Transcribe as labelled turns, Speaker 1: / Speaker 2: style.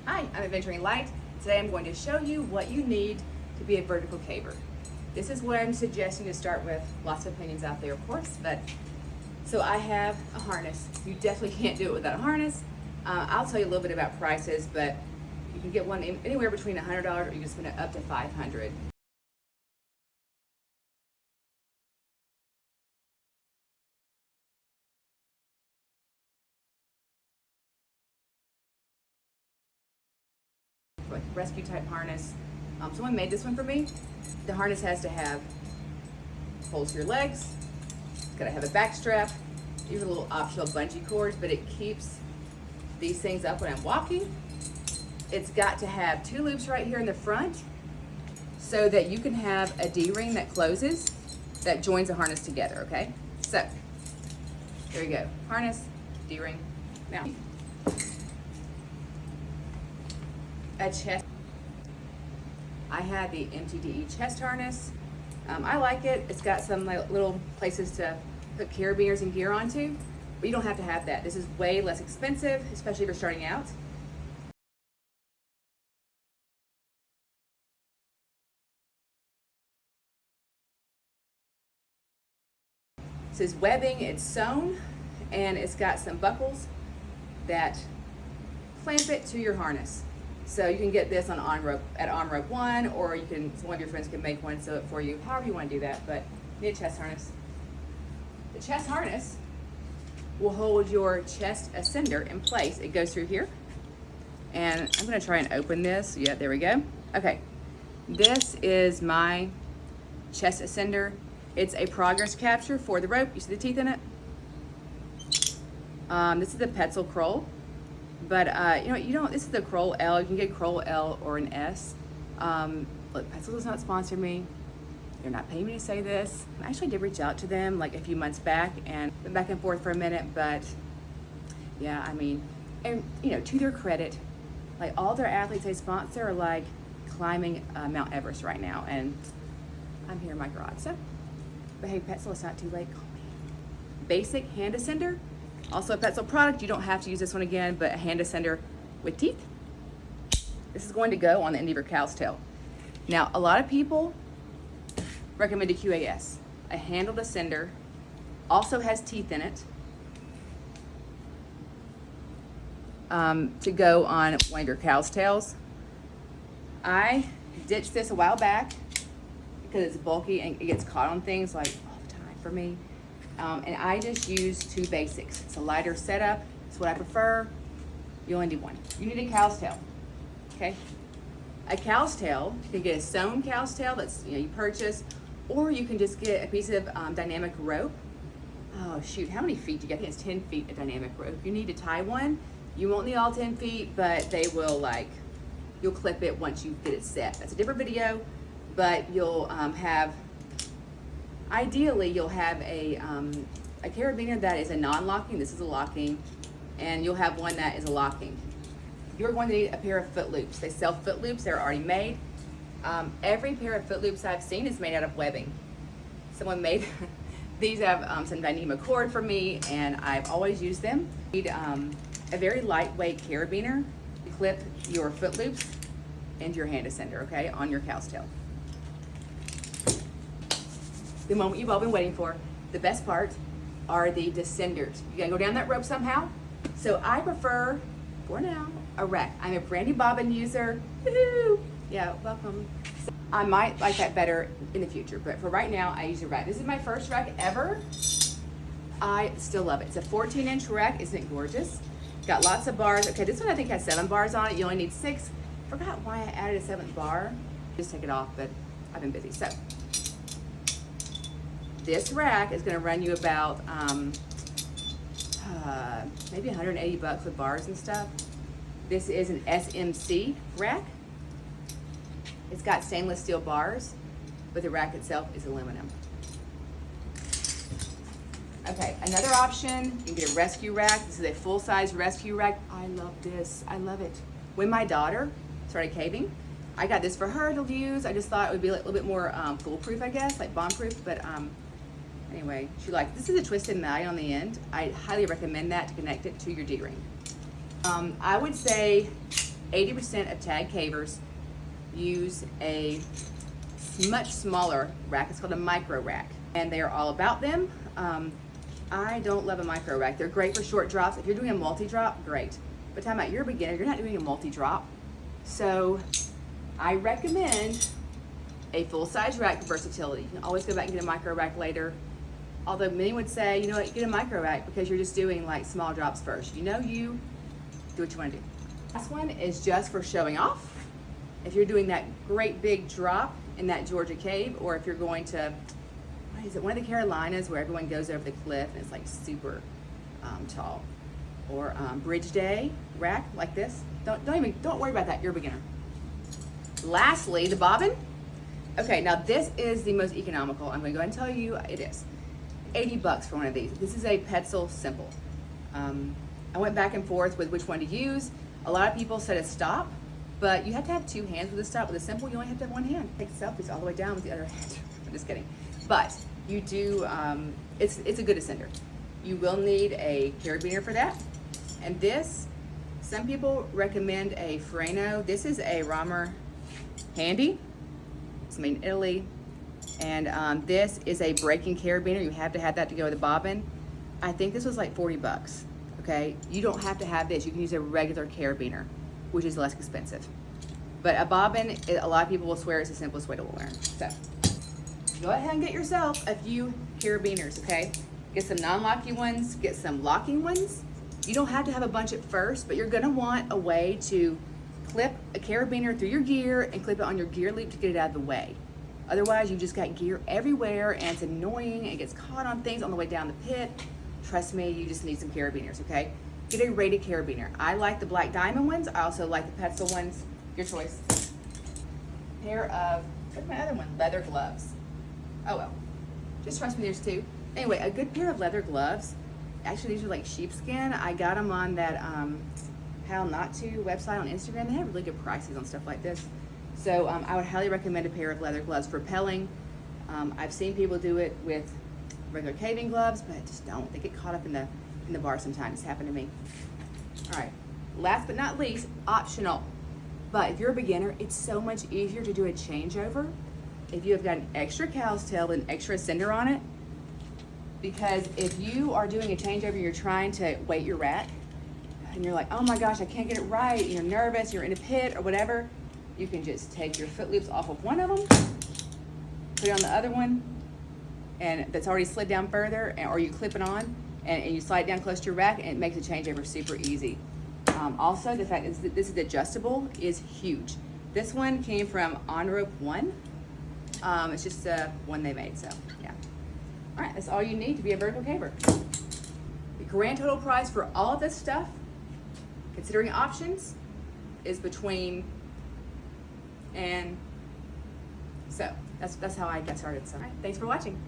Speaker 1: Hi, I'm Adventuring Light. Today I'm going to show you what you need to be a vertical caber. This is what I'm suggesting to start with. Lots of opinions out there, of course, but so I have a harness. You definitely can't do it without a harness. I'll tell you a little bit about prices, but you can get one anywhere between $100 or you can spend it up to $500. Like a rescue type harness. Someone made this one for me. The harness has to have holes for your legs. It's got to have a back strap. These are little optional bungee cords, but it keeps these things up when I'm walking. It's got to have 2 loops right here in the front so that you can have a D-ring that closes that joins the harness together, okay? So, there you go. Harness, D-ring. Now, a chest. I had the MTDE chest harness. I like it. It's got some little places to put carabiners and gear onto, but you don't have to have that. This is way less expensive, especially if you're starting out. This is webbing, it's sewn, and it's got some buckles that clamp it to your harness. So you can get this on rope at On Rope 1, or you can, one of your friends can make one, sew it for you, however you want to do that, but you need a chest harness. The chest harness will hold your chest ascender in place. It goes through here. And I'm gonna try and open this. Yeah, there we go. Okay, this is my chest ascender. It's a progress capture for the rope. You see the teeth in it? This is the Petzl Kroll. But this is the Kroll L. You can get Kroll L or an S. Look, Petzl does not sponsor me. They're not paying me to say this. I actually did reach out to them like a few months back and went back and forth for a minute, but yeah, I mean, and to their credit, like all their athletes they sponsor are like climbing Mount Everest right now, and I'm here in my garage. So, but hey, Petzl, it's not too late. Call me. Basic hand ascender. Also a Petzl product, you don't have to use this one again, but a hand ascender with teeth. This is going to go on the end of your cow's tail. Now, a lot of people recommend a QAS. A handled ascender also has teeth in it to go on one of your cow's tails. I ditched this a while back because it's bulky and it gets caught on things like all the time for me. And I just use 2 basics. It's a lighter setup. It's what I prefer. You only need one. You need a cow's tail, okay? A cow's tail, you can get a sewn cow's tail that's you purchase, or you can just get a piece of dynamic rope. Oh shoot, how many feet do you get? I think it's 10 feet of dynamic rope. If you need to tie one, you won't need all 10 feet, but they will you'll clip it once you get it set. That's a different video, but you'll ideally, you'll have a carabiner that is a non-locking. This is a locking, and you'll have one that is a locking. You're going to need a pair of foot loops. They sell foot loops. They're already made. Every pair of foot loops I've seen is made out of webbing. Someone made these have some Dyneema cord for me, and I've always used them. You need a very lightweight carabiner to clip your foot loops into your hand ascender, okay, on your cow's tail. The moment you've all been waiting for, the best part, are the descenders. You gotta go down that rope somehow. So I prefer, for now, a rack. I'm a brand new Bobbin user. Woo-hoo! Yeah, welcome. So I might like that better in the future, but for right now, I use a rack. This is my first rack ever. I still love it. It's a 14-inch rack. Isn't it gorgeous? Got lots of bars. Okay, this one I think has 7 bars on it. You only need 6. Forgot why I added a 7th bar. Just take it off, but I've been busy. So this rack is going to run you about maybe $180 with bars and stuff. This is an SMC rack. It's got stainless steel bars, but the rack itself is aluminum. Okay, another option, you can get a rescue rack. This is a full-size rescue rack. I love this. I love it. When my daughter started caving, I got this for her to use. I just thought it would be a little bit more foolproof, I guess, like bomb-proof, but anyway, she liked it. This is a twisted mallet on the end. I highly recommend that to connect it to your D-ring. I would say 80% of tag cavers use a much smaller rack. It's called a micro rack, and they are all about them. I don't love a micro rack. They're great for short drops. If you're doing a multi-drop, great. But time out, you're a beginner, you're not doing a multi-drop. So I recommend a full-size rack for versatility. You can always go back and get a micro rack later. Although many would say, you know what, get a micro rack because you're just doing like small drops first. You know, you do what you want to do. Last one is just for showing off. If you're doing that great big drop in that Georgia cave, or if you're going to, what is it, one of the Carolinas where everyone goes over the cliff and it's like super tall, or bridge day rack like this. Don't worry about that. You're a beginner. Lastly, the bobbin. Okay, now this is the most economical. I'm going to go ahead and tell you it is. $80 for one of these. This is a Petzl Simple. I went back and forth with which one to use. A lot of people said a stop, but you have to have two hands with a stop. With a Simple, you only have to have one hand. Take selfies all the way down with the other hand. I'm just kidding. But you do, it's a good ascender. You will need a carabiner for that. And this, some people recommend a Freno. This is a Romer Handy. It's made in Italy. And this is a braking carabiner. You have to have that to go with the bobbin. I think this was like $40, okay? You don't have to have this. You can use a regular carabiner, which is less expensive. But a bobbin, a lot of people will swear it's the simplest way to learn. So go ahead and get yourself a few carabiners, okay? Get some non-locky ones, get some locking ones. You don't have to have a bunch at first, but you're gonna want a way to clip a carabiner through your gear and clip it on your gear loop to get it out of the way. Otherwise, you just got gear everywhere and it's annoying. It gets caught on things on the way down the pit. Trust me, you just need some carabiners, okay? Get a rated carabiner. I like the black diamond ones. I also like the Petzl ones. Your choice. Pair of, what's my other one? Leather gloves. Oh well, just trust me, there's two. Anyway, a good pair of leather gloves. Actually, these are like sheepskin. I got them on that How Not To website on Instagram. They have really good prices on stuff like this. So I would highly recommend a pair of leather gloves for rappelling. I've seen people do it with regular caving gloves, but just don't. They get caught up in the bar sometimes. It's happened to me. All right, last but not least, optional. But if you're a beginner, it's so much easier to do a changeover if you have got an extra cow's tail and extra ascender on it. Because if you are doing a changeover, you're trying to weight your rack, and you're like, oh my gosh, I can't get it right, you're nervous, you're in a pit or whatever, you can just take your foot loops off of one of them, put it on the other one, and that's already slid down further, or you clip it on, and you slide it down close to your rack, and it makes the changeover super easy. Also, the fact that this is adjustable is huge. This one came from On Rope 1. It's just one they made, so yeah. All right, that's all you need to be a vertical caver. The grand total price for all of this stuff, considering options, is between, and so that's how I got started. So, all right, thanks for watching.